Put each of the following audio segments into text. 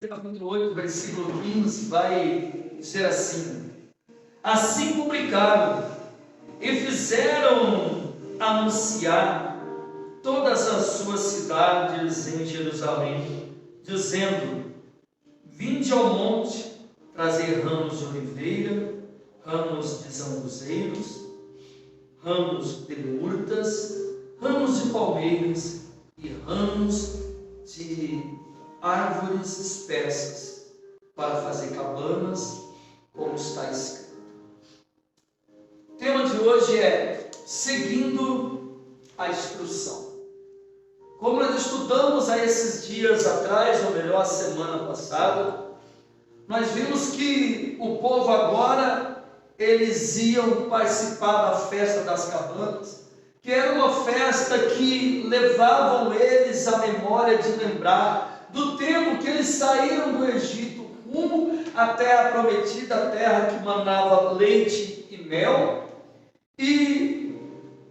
capítulo 8, versículo 15, vai dizer assim: assim publicaram e fizeram anunciar todas as suas cidades em Jerusalém, dizendo: vinde ao monte, trazer ramos de oliveira, ramos de zambuzeiros, ramos de murtas, ramos de palmeiras e ramos de árvores espessas, para fazer cabanas, como está escrito. O tema de hoje é seguindo a instrução. Como nós estudamos há esses dias atrás, ou melhor, a semana passada, nós vimos que o povo agora, eles iam participar da festa das cabanas, que era uma festa que levavam eles à memória de lembrar do tempo que eles saíram do Egito rumo à terra prometida, a terra que manava leite e mel, e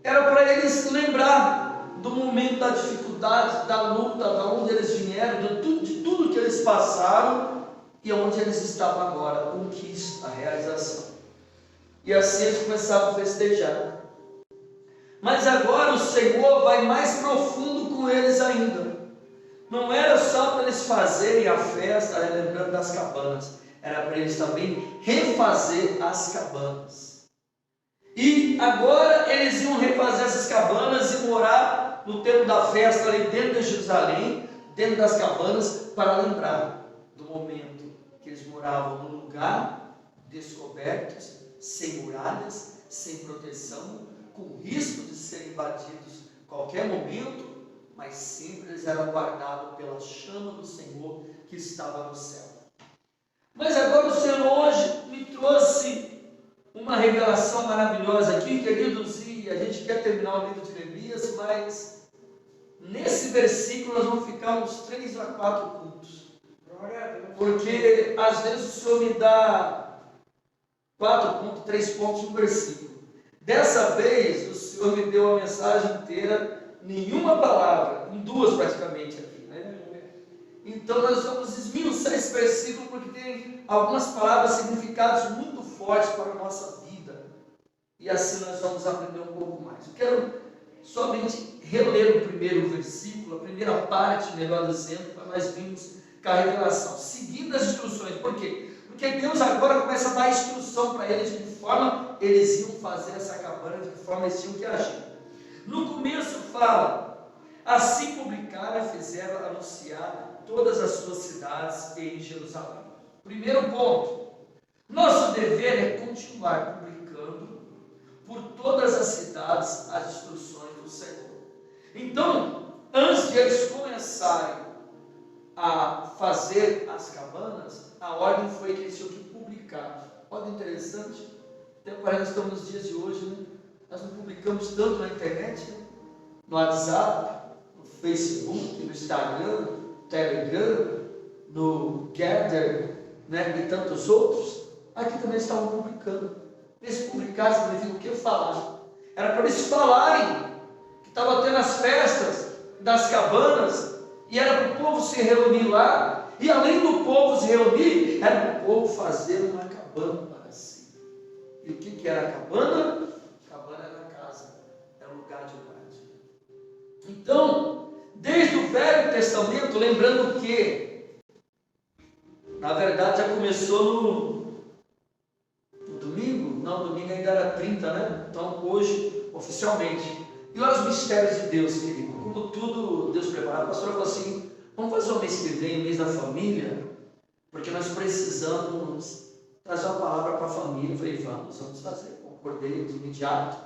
era para eles lembrar do momento da dificuldade, da luta, de onde eles vieram, de tudo que eles passaram e onde eles estavam agora, a conquista, a realização. E assim eles começaram a festejar. Mas agora o Senhor vai mais profundo com eles ainda. Não era só para eles fazerem a festa, lembrando das cabanas, era para eles também refazer as cabanas. E agora eles iam refazer essas cabanas e morar no tempo da festa ali dentro de Jerusalém, dentro das cabanas, para lembrar do momento que eles moravam num lugar descobertos, sem muralhas, sem proteção, com risco de serem invadidos a qualquer momento, mas sempre eles eram guardados pela chama do Senhor que estava no céu. Mas agora o Senhor hoje me trouxe uma revelação maravilhosa aqui, queridos, e a gente quer terminar o livro de Neemias, mas nesse versículo nós vamos ficar uns 3 a 4 cultos. Porque às vezes o Senhor me dá 4 pontos, 3 pontos no versículo. Dessa vez o Senhor me deu a mensagem inteira, nenhuma palavra, em 2 praticamente aqui, né? Então nós vamos esmiuçar esse versículo porque tem algumas palavras, significados muito fortes para a nossa vida. E assim nós vamos aprender um pouco mais. Eu quero somente reler o primeiro versículo, a primeira parte, melhor dizendo, para nós virmos com a revelação, seguindo as instruções. Por quê? Porque Deus agora começa a dar instrução para eles de que forma eles iam fazer essa cabana, de que forma eles tinham que agir. No começo fala: assim publicaram e fizeram anunciar todas as suas cidades em Jerusalém. Primeiro ponto: nosso dever é continuar publicando por todas as cidades as instruções do Senhor. Então, antes de eles começarem a fazer as cabanas, a ordem foi que eles tinham que publicar. Ordem interessante, até parece que estamos nos dias de hoje, né? Nós não publicamos tanto na internet, né? No WhatsApp, no Facebook, no Instagram, no Telegram, no Gather, né? E tantos outros. Aqui também estavam publicando. Eles publicassem, significa o que? Falar. Era para eles falarem que estava tendo as festas das cabanas, e era para o povo se reunir lá, e além do povo se reunir, era para o povo fazer uma cabana para si. E o que era a cabana? Cabana era a casa, era um lugar de paz. Então, desde o Velho Testamento, lembrando que, na verdade, já começou no domingo, não, domingo ainda era 30, né? Então, hoje, oficialmente. E olha os mistérios de Deus, querido. Como tudo Deus preparado. A pastora falou assim: vamos fazer o mês que vem, o mês da família, porque nós precisamos trazer uma palavra para a família. Eu falei: vamos fazer. Concordei de imediato.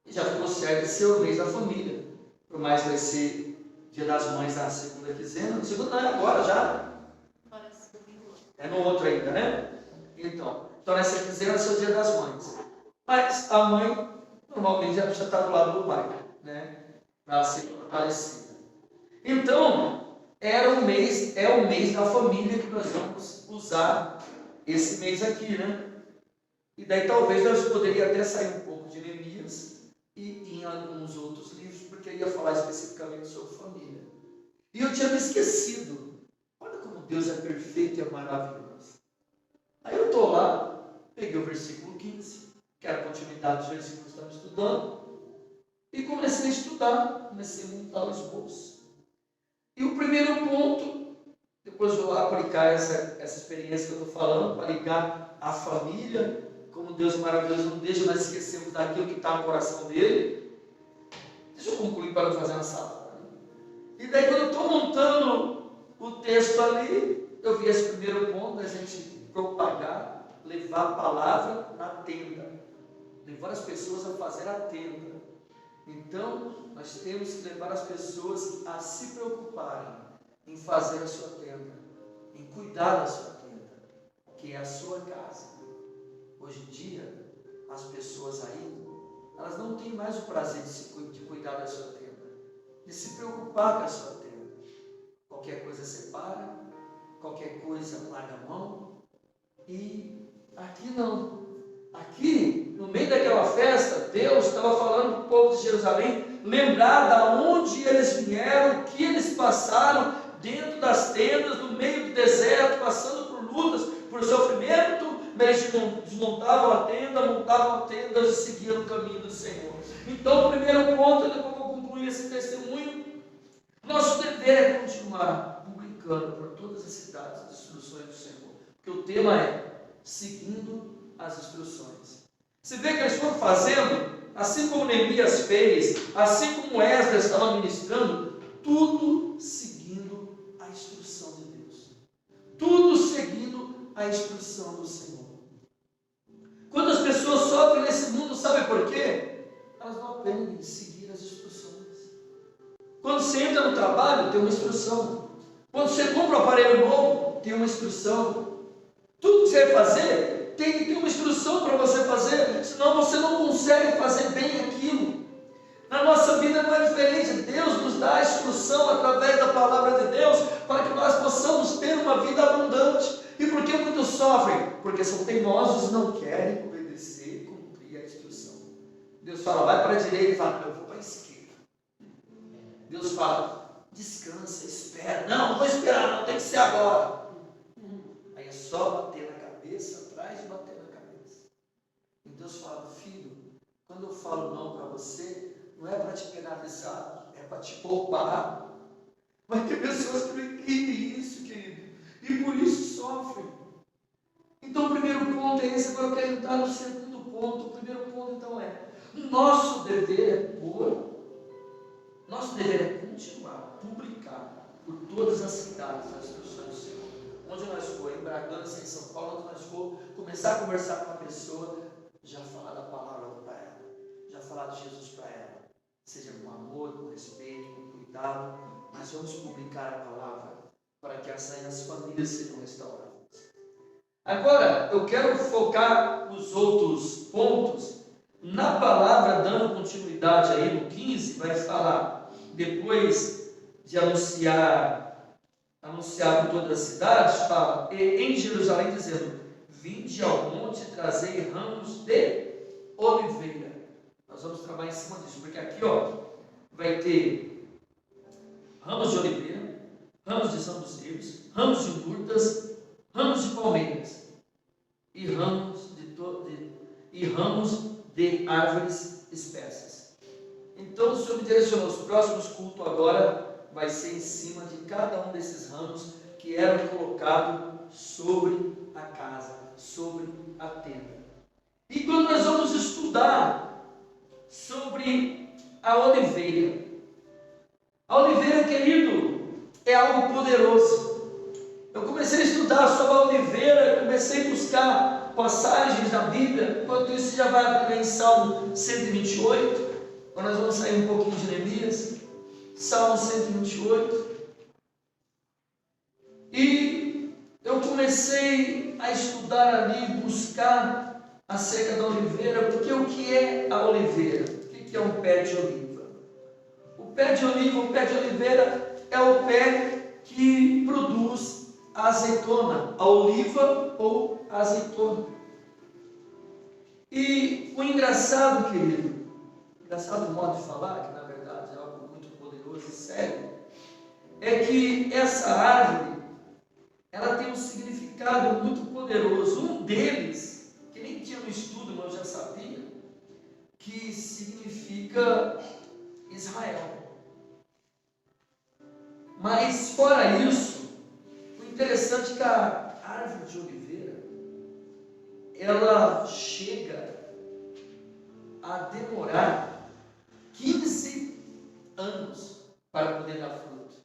E já ficou certo de ser o mês da família. Por mais que vai ser Dia das Mães na segunda quinzena. No segundo não é agora já. É no outro ainda, né? Então nessa quinzena vai ser o Dia das Mães. Mas a mãe normalmente já está do lado do pai, né? Para ser falecida. Então, é o mês da família que nós vamos usar esse mês aqui, né? E daí talvez nós poderíamos até sair um pouco de Neemias e em alguns outros livros, porque eu ia falar especificamente sobre família. E eu tinha me esquecido. Olha como Deus é perfeito e é maravilhoso. Aí eu estou lá, peguei o versículo 15, que era a continuidade dos versículos que estamos estudando, e comecei a estudar, comecei a montar o esboço. E o primeiro ponto, depois eu vou aplicar essa experiência que eu estou falando, para ligar a família, como Deus é maravilhoso, não deixa nós esquecermos daquilo que está no coração dele. Deixa eu concluir para não fazer uma salada. E daí, quando eu estou montando o texto ali, eu vi esse primeiro ponto, da gente propagar, levar a palavra na tenda, levar as pessoas a fazer a tenda. Então, nós temos que levar as pessoas a se preocuparem em fazer a sua tenda, em cuidar da sua tenda, que é a sua casa. Hoje em dia, as pessoas aí, elas não têm mais o prazer de cuidar da sua tenda, de se preocupar com a sua tenda. Qualquer coisa separa, qualquer coisa larga a mão. E aqui não. Aqui, no meio daquela festa, Deus estava falando para o povo de Jerusalém lembrar da onde eles vieram, o que eles passaram dentro das tendas, no meio do deserto, passando por lutas, por sofrimento. Eles desmontavam a tenda, montavam a tenda e seguiam o caminho do Senhor. Então, o primeiro ponto, depois eu vou concluir esse testemunho, nosso dever é continuar publicando por todas as cidades as instruções do Senhor, porque o tema é seguindo as instruções. Você vê que eles foram fazendo, assim como Neemias fez, assim como Esdras estava ministrando, tudo seguindo a instrução de Deus, tudo seguindo a instrução do Senhor. Quando as pessoas sofrem nesse mundo, sabe por quê? Elas não aprendem a seguir as instruções. Quando você entra no trabalho, tem uma instrução. Quando você compra um aparelho novo, tem uma instrução. Tudo que você vai fazer, tem que ter uma instrução para você fazer, senão você não consegue fazer bem aquilo. Na nossa vida não é diferente. Deus nos dá a instrução através da palavra de Deus para que nós possamos ter uma vida abundante. E por que muitos sofrem? Porque são teimosos e não querem obedecer e cumprir a instrução. Deus fala, vai para a direita, e fala, eu vou para a esquerda. Deus fala, descansa, espera. Não vou esperar, não, tem que ser agora. Aí é só bater na cabeça, atrás e bater na cabeça. E Deus fala, filho, quando eu falo não para você, não é para te penalizar, é para te poupar. Mas tem pessoas que não entendem isso, querido, e por isso sofrem. Então o primeiro ponto é esse. Agora eu quero entrar no segundo ponto. O primeiro ponto então é, nosso dever é continuar, publicar por todas as cidades as instruções do Senhor. Onde nós for, em Bragança, em São Paulo, onde nós for, começar a conversar com uma pessoa, já falar da palavra para ela, já falar de Jesus para ela, seja com amor, com respeito, com cuidado, mas vamos publicar a palavra para que as famílias sejam restauradas. Agora, eu quero focar os outros pontos na palavra, dando continuidade aí no 15, vai falar, depois de anunciar por todas as cidades, fala, e em Jerusalém dizendo, vinde ao monte e trazei ramos de oliveira. Nós vamos trabalhar em cima disso, porque aqui vai ter ramos de oliveira, ramos de sambuzeiros, ramos de murtas, ramos de palmeiras e ramos de árvores espessas. Então o Senhor me direcionou, os próximos cultos agora vai ser em cima de cada um desses ramos que eram colocados sobre a casa, sobre a tenda. E quando nós vamos estudar sobre a oliveira, querido, é algo poderoso. Eu comecei a estudar sobre a oliveira, comecei a buscar passagens da Bíblia. Enquanto isso, já vai abrir em Salmo 128. Agora nós vamos sair um pouquinho de Neemias. Salmo 128. E eu comecei a estudar ali, buscar acerca da oliveira, porque o que é a oliveira? O que é um pé de oliva? O pé de oliveira é o pé que produz a azeitona, a oliva ou a azeitona. E o engraçado, querido, engraçado modo de falar, que na verdade é algo muito poderoso e sério, é que essa árvore, ela tem um significado muito poderoso. Um deles, que nem tinha no estudo, mas eu já sabia, que significa Israel. Mas fora isso, o interessante é que a árvore de oliveira, ela chega a demorar 15 anos para poder dar fruto.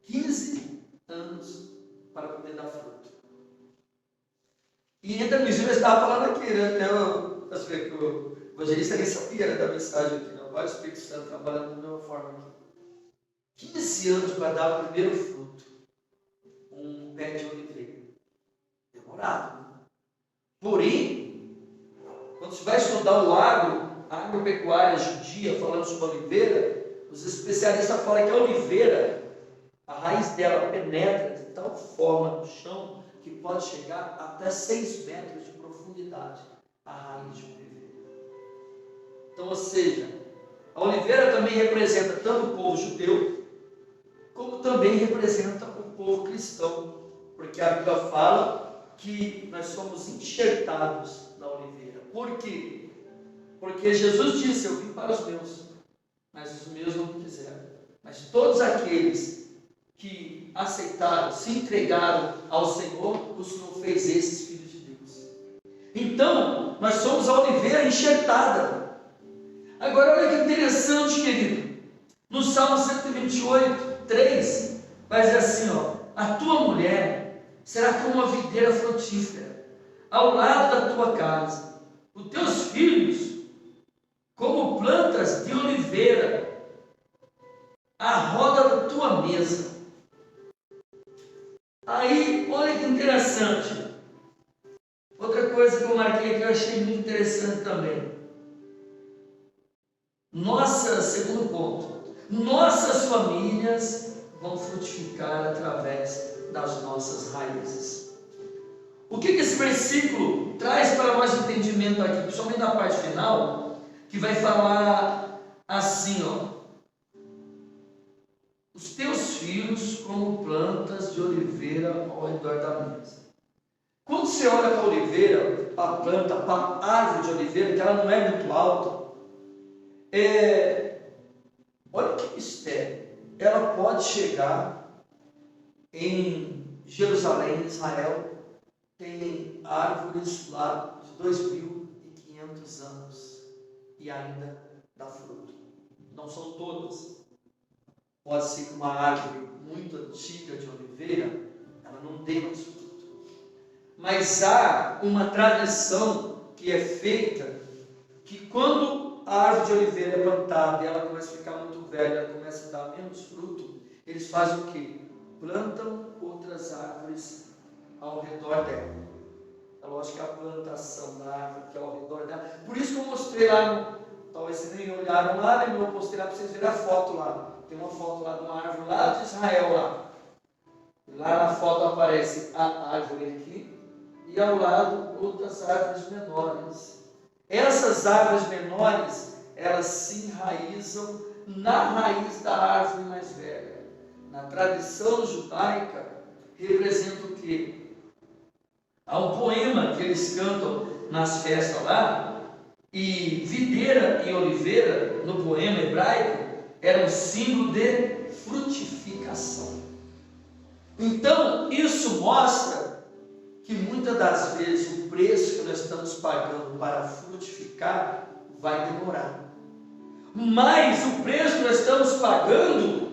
15 anos para poder dar fruto. E ainda me eu estava falando aqui, né? Até o evangelista nem sabia da mensagem aqui, não. Vários Espíritos Santo trabalhando da mesma forma aqui. 15 anos para dar o primeiro fruto. Um pé de oliveira. Demorado, né? Porém, quando você vai estudar o a agropecuária judia, falando sobre a oliveira, os especialistas falam que a oliveira, a raiz dela penetra de tal forma no chão que pode chegar até 6 metros de profundidade, a raiz de oliveira. Então, ou seja, a oliveira também representa tanto o povo judeu, como também representa o povo cristão, porque a Bíblia fala que nós somos enxertados na oliveira. Por quê? Porque Jesus disse: eu vim para os meus, mas os meus não me quiseram. Mas todos aqueles que aceitaram, se entregaram ao Senhor, o Senhor fez esses filhos de Deus. Então, nós somos a oliveira enxertada. Agora, olha que interessante, querido. No Salmo 128, 3, vai dizer assim, ó: a tua mulher será como uma videira frutífera ao lado da tua casa, os teus filhos como plantas de oliveira à roda da tua mesa. Aí, olha que interessante. Outra coisa que eu marquei aqui, eu achei muito interessante também. Segundo ponto, nossas famílias vão frutificar através das nossas raízes. O que esse versículo traz para nós entendimento aqui, principalmente na parte final, que vai falar assim, ó: os teus filhos como plantas de oliveira ao redor da mesa. Quando você olha para a oliveira, para a planta, para a árvore de oliveira, que ela não é muito alta, olha que mistério. Ela pode chegar em Jerusalém, Israel, tem árvores lá de 2.500 anos e ainda dá fruto. Não são todas. Pode ser que uma árvore muito antiga de oliveira, ela não dê mais fruto. Mas há uma tradição que é feita, que quando a árvore de oliveira é plantada e ela começa a ficar muito velha, ela começa a dar menos fruto, eles fazem o quê? Plantam outras árvores ao redor dela. É lógico que a plantação da árvore que é ao redor dela. Por isso que eu mostrei lá, talvez vocês nem olharam lá, né? Eu mostrei lá para vocês verem a foto lá. Tem uma foto lá de uma árvore lá de Israel lá. Lá na foto aparece a árvore aqui e ao lado outras árvores menores. Essas árvores menores, elas se enraizam na raiz da árvore mais velha. Na tradição judaica, representa o quê? Há um poema que eles cantam nas festas lá, e videira e oliveira, no poema hebraico, era um símbolo de frutificação. Então, isso mostra que muitas das vezes o preço que nós estamos pagando para frutificar vai demorar. Mas o preço que nós estamos pagando,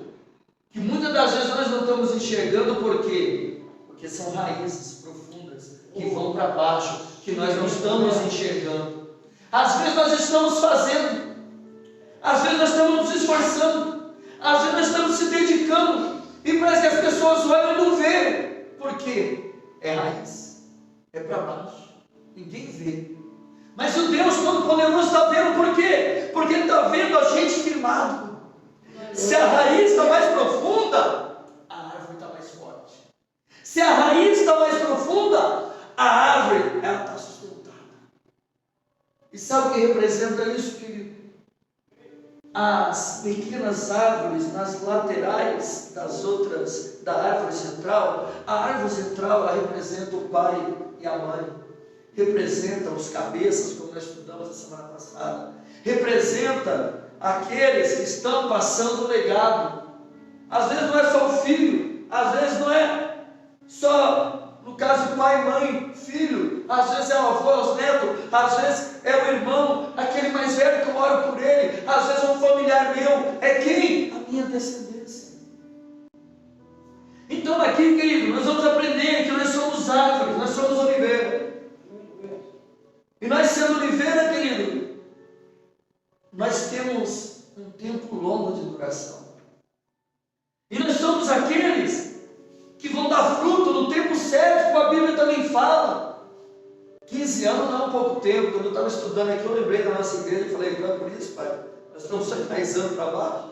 que muitas das vezes nós não estamos enxergando, por quê? Porque são raízes profundas que vão para baixo, que nós não estamos enxergando. Às vezes nós estamos fazendo, às vezes nós estamos nos esforçando, às vezes nós estamos se dedicando, e parece que as pessoas olham e não vê. Por quê? É raiz, é para baixo, ninguém vê. Mas o Deus Todo-Poderoso está vendo. Por quê? Porque Ele está vendo a gente firmado. Se a raiz está mais profunda, a árvore está mais forte. Se a raiz está mais profunda, a árvore ela está sustentada. E sabe o que representa isso, querido? As pequenas árvores nas laterais das outras, da árvore central, central, a árvore central ela representa o pai e a mãe, representa os cabeças, como nós estudamos a semana passada, representa aqueles que estão passando o legado. Às vezes não é só o filho, às vezes não é só, no caso, pai, mãe, filho, às vezes é o avô, é os netos, às vezes é o irmão, aquele mais velho que eu oro por ele, às vezes é um familiar meu, é quem? A minha descendência. Então aqui, querido, nós vamos aprender que nós somos árvores, nós somos oliveira. E nós sendo oliveira, querido, nós temos um tempo longo de duração. E nós somos aqueles que vão dar fruto no tempo certo, como a Bíblia também fala. 15 anos não é um pouco tempo. Quando eu estava estudando aqui, eu lembrei da nossa igreja e falei, não é por isso, pai, nós estamos só enraizando para baixo.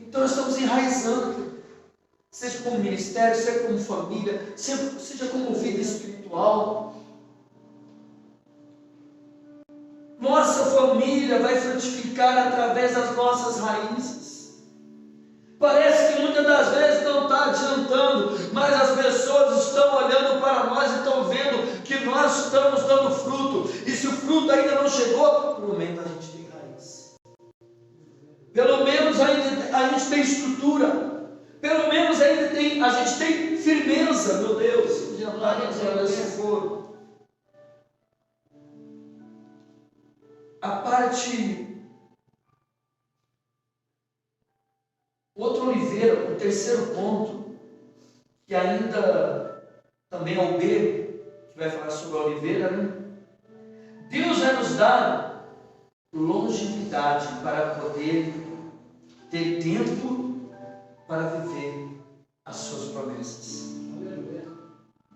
Então nós estamos enraizando, seja como ministério, seja como família, seja como vida espiritual. Nossa família vai frutificar através das nossas raízes. Parece que muitas das vezes não está adiantando, mas as pessoas estão olhando para nós e estão vendo que nós estamos dando fruto. E se o fruto ainda não chegou, pelo menos a gente tem raiz. Pelo menos ainda a gente tem estrutura. Pelo menos ainda a gente tem firmeza, meu Deus. De andar nesse foro. A parte... Outra oliveira, o terceiro ponto, que ainda também é o B, que vai falar sobre a oliveira, né? Deus vai nos dar longevidade para poder ter tempo para viver as suas promessas.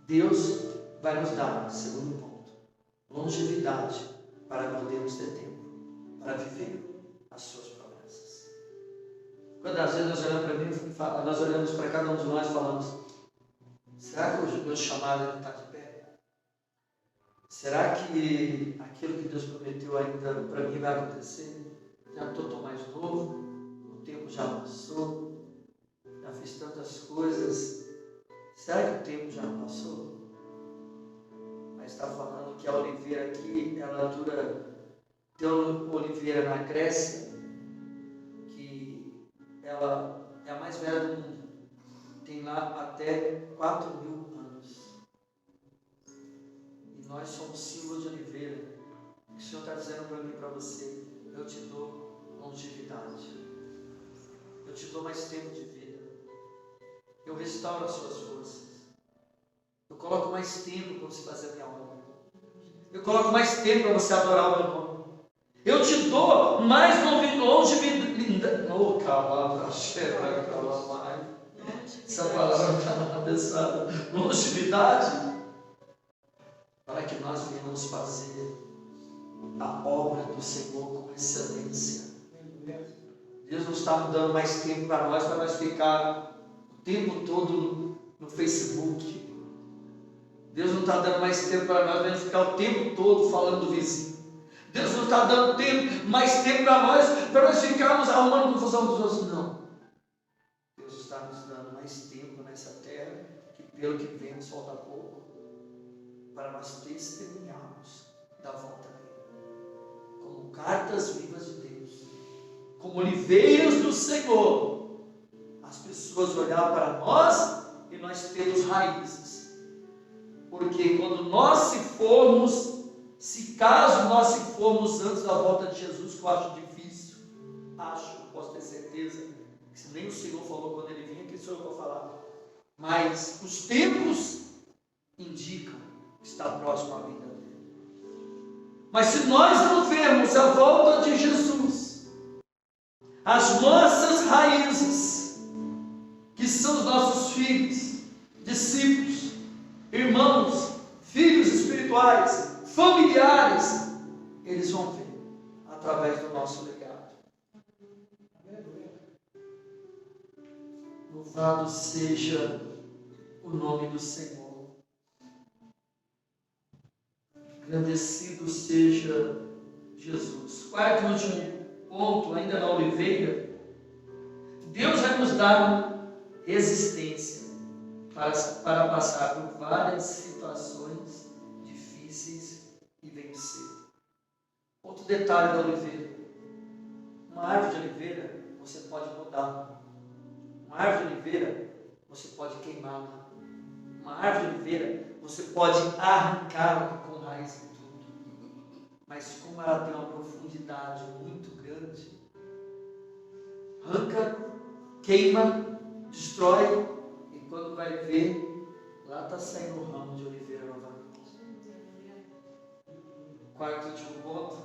Deus vai nos dar, segundo ponto, longevidade para podermos ter tempo para viver as suas promessas. Quantas vezes nós olhamos para mim, nós olhamos para cada um de nós e falamos, será que o meu chamado ainda está de pé? Será que aquilo que Deus prometeu ainda para mim vai acontecer? Já estou mais novo, o tempo já passou, já fiz tantas coisas, será que o tempo já passou? Mas está falando que a oliveira aqui, ela dura, tem uma oliveira na Grécia, ela é a mais velha do mundo, tem lá até 4.000 anos. E nós somos símbolo de oliveira. O Senhor está dizendo para mim e para você, eu te dou longevidade, eu te dou mais tempo de vida, eu restauro as suas forças, eu coloco mais tempo para você fazer a minha obra, eu coloco mais tempo para você adorar o meu nome, eu te dou mais longevidade. Oh, calma, essa palavra está abençoada. Longevidade, para que nós venhamos fazer a obra do Senhor com excelência. Deus não está dando mais tempo para nós ficar o tempo todo no Facebook. Deus não está dando mais tempo para nós ficar o tempo todo falando do vizinho. Deus não está dando mais tempo para nós ficarmos arrumando confusão dos outros, não. Deus está nos dando mais tempo nessa terra, que pelo que vemos falta pouco, para nós testemunharmos da volta dele, como cartas vivas de Deus, como oliveiras do Senhor. As pessoas olhar para nós e nós temos raízes, porque quando nós caso nós se formos antes da volta de Jesus, que eu acho difícil, posso ter certeza, que se nem o Senhor falou quando ele vinha, que sou eu que vou falar, mas os tempos indicam que está próximo à vida dele. Mas se nós não vermos a volta de Jesus, as nossas raízes, que são os nossos filhos, discípulos, irmãos, filhos espirituais, familiares, eles vão ver através do nosso legado. Louvado seja o nome do Senhor. Agradecido seja Jesus. Quarto e último ponto, ainda na oliveira, Deus vai nos dar resistência para passar por várias situações difíceis e vencer. Outro detalhe da oliveira: uma árvore de oliveira você pode mudar, uma árvore de oliveira você pode queimá-la, uma árvore de oliveira você pode arrancá-la com raiz e tudo, mas como ela tem uma profundidade muito grande, arranca, queima, destrói, e quando vai ver, lá está saindo o ramo de oliveira novamente. Quarto e último ponto: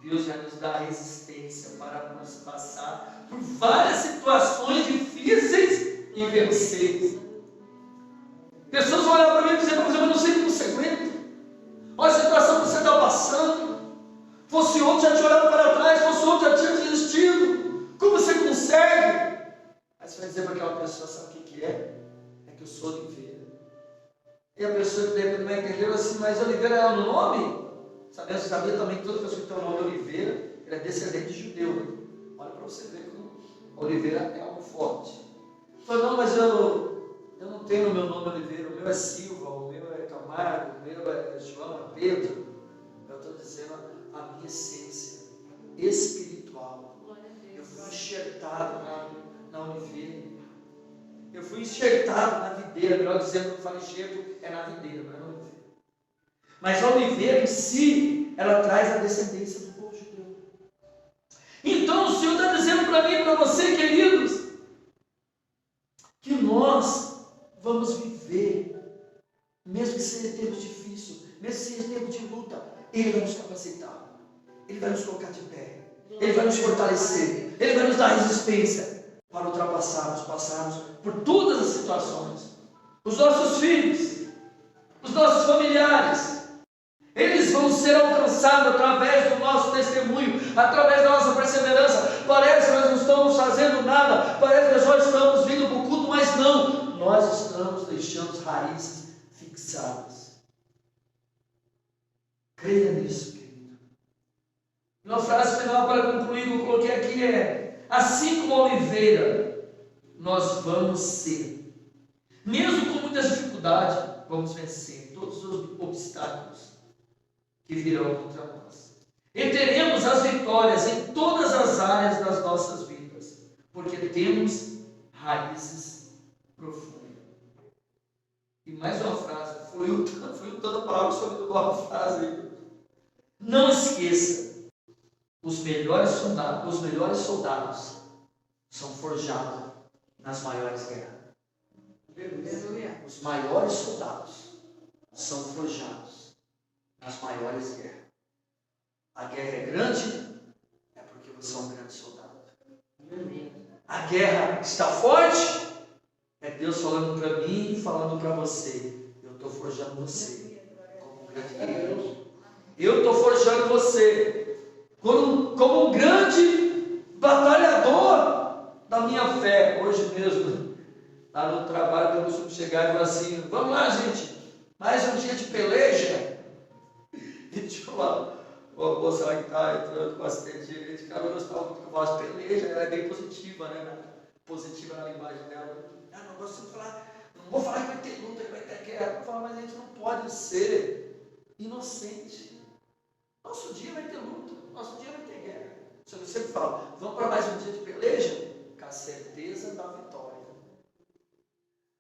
Deus já nos dá resistência para nos passar por várias situações difíceis e vencer. Pessoas vão olhar para mim e dizer: mas eu não sei como você aguenta. Olha a situação que você está passando. Fosse outro já te olhado para trás, fosse outro já tinha desistido. Como você consegue? Aí você vai dizer para aquela pessoa: sabe o que é? É que eu sou oliveira. E a pessoa que de repente vai entender assim: mas oliveira é o nome? Sabia também que toda pessoa que tem o nome Oliveira, ele é descendente de judeu. Né? Olha para você ver como Oliveira é algo forte. Falei: não, mas eu não tenho o meu nome Oliveira, o meu é Silva, o meu é Camargo, o meu é João, é Pedro. Eu estou dizendo a minha essência espiritual. Eu fui enxertado na oliveira. Eu fui enxertado na videira. Melhor dizendo, quando fala enxerto, é na videira, não é na oliveira. Mas a oliveira em si, ela traz a descendência do povo judeu. Então o Senhor está dizendo para mim e para você, queridos, que nós vamos viver, mesmo que seja tempo difícil, mesmo que seja tempo de luta, Ele vai nos capacitar, Ele vai nos colocar de pé, Ele vai nos fortalecer, Ele vai nos dar resistência para ultrapassarmos, passarmos por todas as situações. Os nossos filhos, os nossos familiares, eles vão ser alcançados através do nosso testemunho, através da nossa perseverança. Parece que nós não estamos fazendo nada, parece que nós só estamos vindo para o culto, mas não. Nós estamos deixando raízes fixadas. Creia nisso, querido. E uma frase final para concluir que eu coloquei aqui é: assim como a oliveira, nós vamos ser. Mesmo com muitas dificuldades, vamos vencer todos os obstáculos que virão contra nós. E teremos as vitórias em todas as áreas das nossas vidas, porque temos raízes profundas. E mais uma frase, foi toda a palavra sobre uma frase. Não esqueça, os melhores soldados são forjados nas maiores guerras. Os maiores soldados são forjados nas maiores guerras. A guerra é grande, é porque você é um grande soldado. A guerra está forte, é Deus falando para mim e falando para você: eu estou forjando você como um grande guerreiro. Eu estou forjando você como um grande batalhador da minha fé. Hoje mesmo, lá no trabalho, eu costumo chegar e falar assim: vamos lá, gente, mais um dia de peleja. E tinha uma moça lá que está entrando com assistente de direito, que ela gostava muito que eu falasse peleja, ela é bem positiva, né? Positiva na linguagem dela. Não gosto de falar, não vou falar que vai ter luta, que vai ter guerra. Eu falo: mas a gente não pode ser inocente. Nosso dia vai ter luta, nosso dia vai ter guerra. Eu sempre falo: vamos para mais um dia de peleja? Com a certeza da vitória.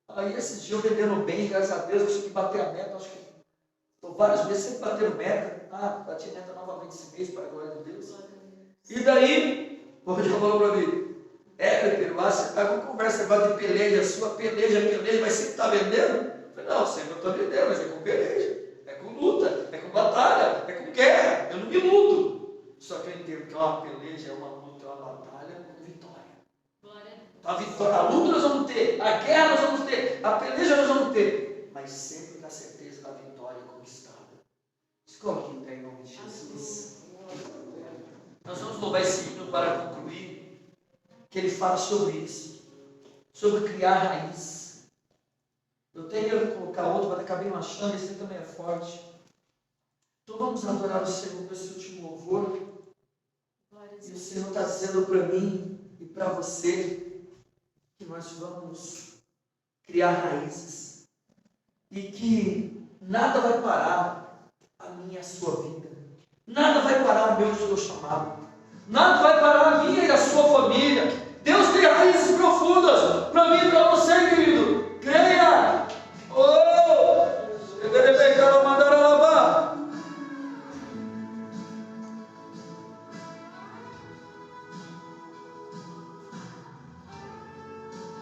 Aí esses dias eu vendendo bem, graças a Deus, acho que bater a meta, acho que estou vários meses sempre batendo meta. Bati meta novamente esse mês, para a glória de Deus. E daí, o Rogério falou para mim: Peter, você está com conversa agora de peleja, sua peleja, mas você está vendendo? Eu falei: não, sempre eu estou vendendo, mas é com peleja, é com luta, é com batalha, é com guerra, eu não me iludo. Só que eu entendo que uma peleja é uma luta, é uma batalha com vitória. A luta nós vamos ter, a guerra nós vamos ter, a peleja nós vamos ter, mas sempre com a certeza da vitória conquistada. Escolhe quem tem em nome de Jesus. Nós vamos louvar esse hino para concluir, que ele fala sobre isso, sobre criar raiz. Eu tenho que colocar outro, mas acabei não achando, esse também é forte. Então vamos adorar o Senhor com esse último louvor. E o Senhor está dizendo para mim e para você: que nós vamos criar raízes e que nada vai parar a minha e a sua vida, nada vai parar o meu e o seu chamado, nada vai parar a minha e a sua família. Deus tem raízes profundas,